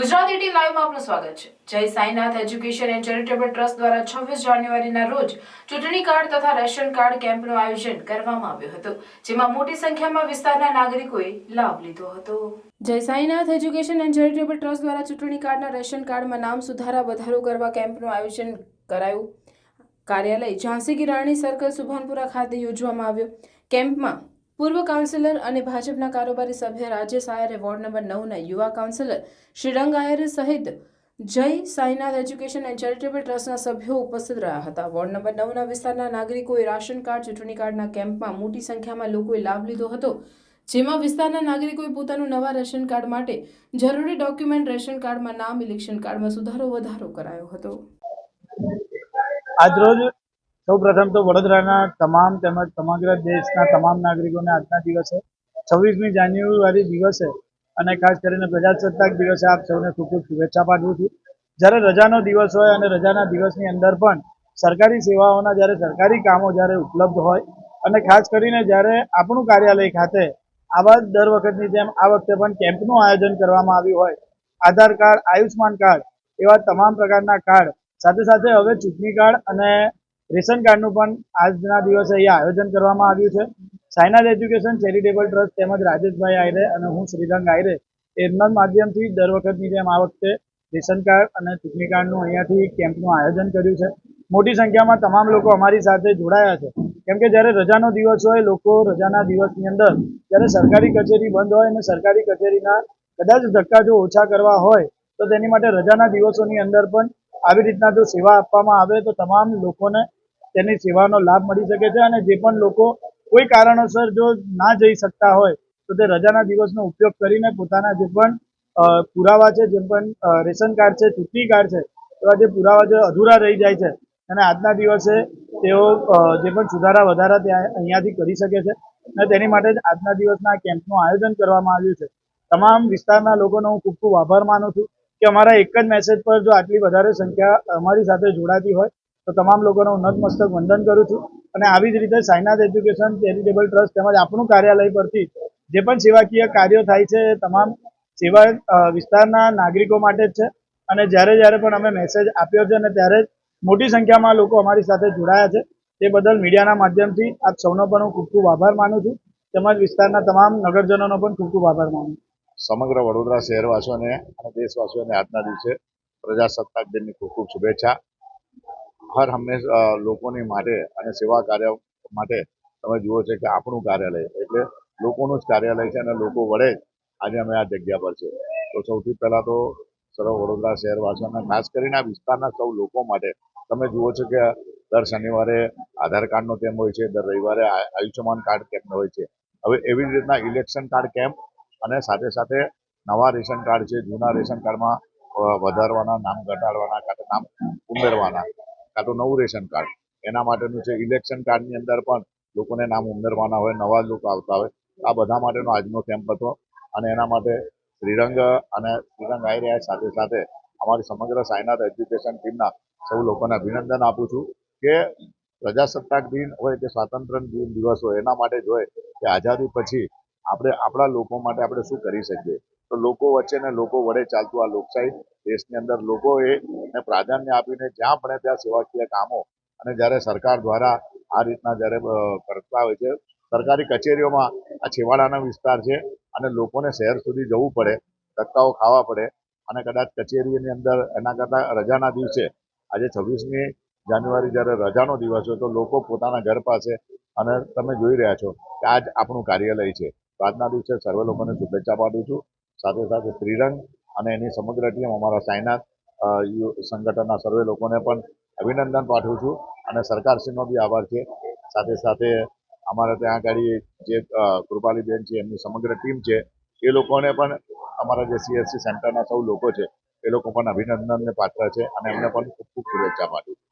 ગુજરાત 18 લાઈવમાં આપનું સ્વાગત છે। જય Sainath education and charitable trust દ્વારા 26 જાન્યુઆરીના રોજ ચૂંટણી કાર્ડ તથા રેશન કાર્ડ કેમ્પનું આયોજન કરવામાં આવ્યું હતું, જેમાં મોટી સંખ્યામાં વિસ્તારના નાગરિકોએ લાભ લીધો હતો। જય Sainath education and charitable trust દ્વારા ચૂંટણી કાર્ડના રેશન કાર્ડમાં નામ સુધારા વધારો કરવા કેમ્પનું આયોજન કરાયું। કાર્યાલય ઝાંસી કી રાણી સર્કલ સુભાનપુરા ખાતે યોજવામાં આવ્યો। કેમ્પમાં પૂર્વ કાઉન્સિલર અને ભાજપના કારોબારી સભ્ય રાજેશ આયરે, વોર્ડ નંબર 9ના યુવા કાઉન્સિલર શ્રીરંગ આયરે સહિત જય સાઈનાથ એજ્યુકેશન એન્ડ ચેરિટેબલ ટ્રસ્ટના સભ્યો ઉપસ્થિત રહ્યા હતા। વોર્ડ નંબર 9ના વિસ્તારના નાગરિકોએ રાશન કાર્ડ ચૂંટણી કાર્ડના કેમ્પમાં મોટી સંખ્યામાં લોકોએ લાભ લીધો હતો, જેમાં વિસ્તારના નાગરિકોએ પોતાનું નવા રેશન કાર્ડ માટે જરૂરી ડોક્યુમેન્ટ, રેશન કાર્ડમાં નામ, ઇલેક્શન કાર્ડમાં સુધારો વધારો કરાયો હતો। આજરોજ સૌપ્રથમ તો વડોદરાના તમામ તેમજ સમગ્ર દેશના તમામ નાગરિકોને આજના દિવસે 26મી જાન્યુઆરી દિવસે અને ખાસ કરીને પ્રજાસત્તાક દિવસે આપ સૌને ખૂબ ખૂબ શુભેચ્છા પાઠવું છું। જ્યારે રજાનો દિવસ હોય અને રજાના દિવસની અંદર પણ સરકારી સેવાઓના જ્યારે સરકારી કામો જ્યારે ઉપલબ્ધ હોય અને ખાસ કરીને જ્યારે આપણું કાર્યાલય ખાતે આવા દર વખતની જેમ આ વખતે પણ કેમ્પનું આયોજન કરવામાં આવ્યું હોય, આધાર કાર્ડ, આયુષ્માન કાર્ડ એવા તમામ પ્રકારના કાર્ડ સાથે સાથે હવે ચૂંટણી કાર્ડ અને રેશન કાર્ડનું પણ આજના દિવસે અહીંયા આયોજન કરવામાં આવ્યું છે। સાઈનાથ એજ્યુકેશન ચેરિટેબલ ટ્રસ્ટ તેમજ રાજેશભાઈ આયરે અને હું શ્રીરંગ આયરે એમના માધ્યમથી દર વખતની જેમ આ વખતે રેશન કાર્ડ અને ચૂંટણી કાર્ડનું અહીંયાથી કેમ્પનું આયોજન કર્યું છે। મોટી સંખ્યામાં તમામ લોકો અમારી સાથે જોડાયા છે, કેમ કે જ્યારે રજાનો દિવસ હોય, લોકો રજાના દિવસની અંદર જ્યારે સરકારી કચેરી બંધ હોય અને સરકારી કચેરીના કદાચ ધક્કા જો ઓછા કરવા હોય તો તેની માટે રજાના દિવસોની અંદર પણ આવી રીતના જો સેવા આપવામાં આવે તો તમામ લોકોને તેની સેવાનો લાભ મળી શકે છે। અને જે પણ લોકો કોઈ કારણોસર જો ના જઈ શકતા હોય તો તે રજાના દિવસનો ઉપયોગ કરીને પોતાના જે પણ પુરાવા છે, જેમ પણ રેશન કાર્ડ છે, ચૂંટણી કાર્ડ છે, એવા જે પુરાવા જે અધૂરા રહી જાય છે અને આજના દિવસે તેઓ જે પણ સુધારા વધારા ત્યાં અહીંયાથી કરી શકે છે અને તેની માટે જ આજના દિવસના કેમ્પનું આયોજન કરવામાં આવ્યું છે। તમામ વિસ્તારના લોકોનો હું ખૂબ ખૂબ આભાર માનું છું કે અમારા એક જ મેસેજ પર જો આટલી વધારે સંખ્યા અમારી સાથે જોડાતી હોય તો તમામ લોકોને હું નતમસ્તક વંદન કરું છું। અને આવી જ રીતે સાઈનાથ એજ્યુકેશન ચેરિટેબલ ટ્રસ્ટ તેમજ આપણું કાર્યાલય પરથી જે પણ સેવાકીય કાર્યો થાય છે એ તમામ સેવા વિસ્તારના નાગરિકો માટે જ છે। અને જ્યારે પણ અમે મેસેજ આપ્યો છે અને ત્યારે જ મોટી સંખ્યામાં લોકો અમારી સાથે જોડાયા છે, તે બદલ મીડિયાના માધ્યમથી આપ સૌનો પણ હું ખૂબ ખૂબ આભાર માનું છું, તેમજ વિસ્તારના તમામ નગરજનોનો પણ ખૂબ ખૂબ આભાર માનું છું। સમગ્ર વડોદરા શહેરવાસીઓને અને દેશવાસીઓને આજના દિવસે પ્રજાસત્તાક દિનની ખૂબ ખૂબ શુભેચ્છા। હર હંમેશા લોકોની માટે અને સેવા કાર્ય માટે તમે જુઓ છે કે આપણું કાર્યાલય એટલે લોકોનું જ કાર્યાલય છે અને લોકો વડે આજે અમે આ જગ્યા પર છે। તો સૌથી પહેલાં તો સર્વ વડોદરા શહેરવાસીઓને, ખાસ કરીને આ વિસ્તારના સૌ લોકો માટે તમે જુઓ છો કે દર શનિવારે આધાર કાર્ડનો કેમ્પ હોય છે, દર રવિવારે આયુષ્યમાન કાર્ડ કેમ્પ હોય છે। હવે એવી જ રીતના ઇલેક્શન કાર્ડ કેમ્પ અને સાથે સાથે નવા રેશન કાર્ડ છે, જૂના રેશન કાર્ડમાં વધારવાના, નામ ઘટાડવાના, કાં તો નામ ઉમેરવાના, કાં તો નવું રેશન કાર્ડ એના માટેનું છે। ઇલેક્શન કાર્ડની અંદર પણ લોકોને નામ ઉમેરવાના હોય, નવા લોકો આવતા હોય, આ બધા માટેનો આજનો કેમ્પ હતો। અને એના માટે શ્રીરંગ આયરે સાથે સાથે અમારી સમગ્ર સાઈનાથ એજ્યુકેશન ટીમના સૌ લોકોને અભિનંદન આપું છું કે પ્રજાસત્તાક દિન હોય કે સ્વાતંત્ર્ય દિવસ હોય, એના માટે જ હોય કે આઝાદી પછી આપણે આપણા લોકો માટે આપણે શું કરી શકીએ। તો લોકો વચ્ચે ને લોકો વડે ચાલતું આ લોકશાહી દેશની અંદર લોકોએ પ્રાધાન્ય આપીને જ્યાં પણ ત્યાં સેવાકીય કામો અને જ્યારે સરકાર દ્વારા આ રીતના જ્યારે કરતા હોય છે, સરકારી કચેરીઓમાં આ છેવાડાનો વિસ્તાર છે અને લોકોને શહેર સુધી જવું પડે, ધક્કાઓ ખાવા પડે અને કદાચ કચેરીની અંદર એના કરતાં રજાના દિવસે આજે 26મી જાન્યુઆરી જ્યારે રજાનો દિવસ હોય તો લોકો પોતાના ઘર પાસે અને તમે જોઈ રહ્યા છો કે આજ આપણું કાર્યાલય છે। તો આજના દિવસે સર્વે લોકોને શુભેચ્છા પાઠવું છું। સાથે સાથે શ્રીરંગ અને એની સમગ્ર ટીમ, અમારા સાઈનાથ સંગઠનના સર્વે લોકોને પણ અભિનંદન પાઠવું છું અને સરકારશ્રીનો બી આભાર છે। સાથે સાથે અમારા ત્યાં આગળ જે કૃપાલીબેન છે, એમની સમગ્ર ટીમ છે, એ લોકોને પણ અમારા જે CSC સેન્ટરના સૌ લોકો છે એ લોકો પણ અભિનંદનને પાત્ર છે અને એમને પણ ખૂબ ખૂબ શુભેચ્છા પાઠવું છું।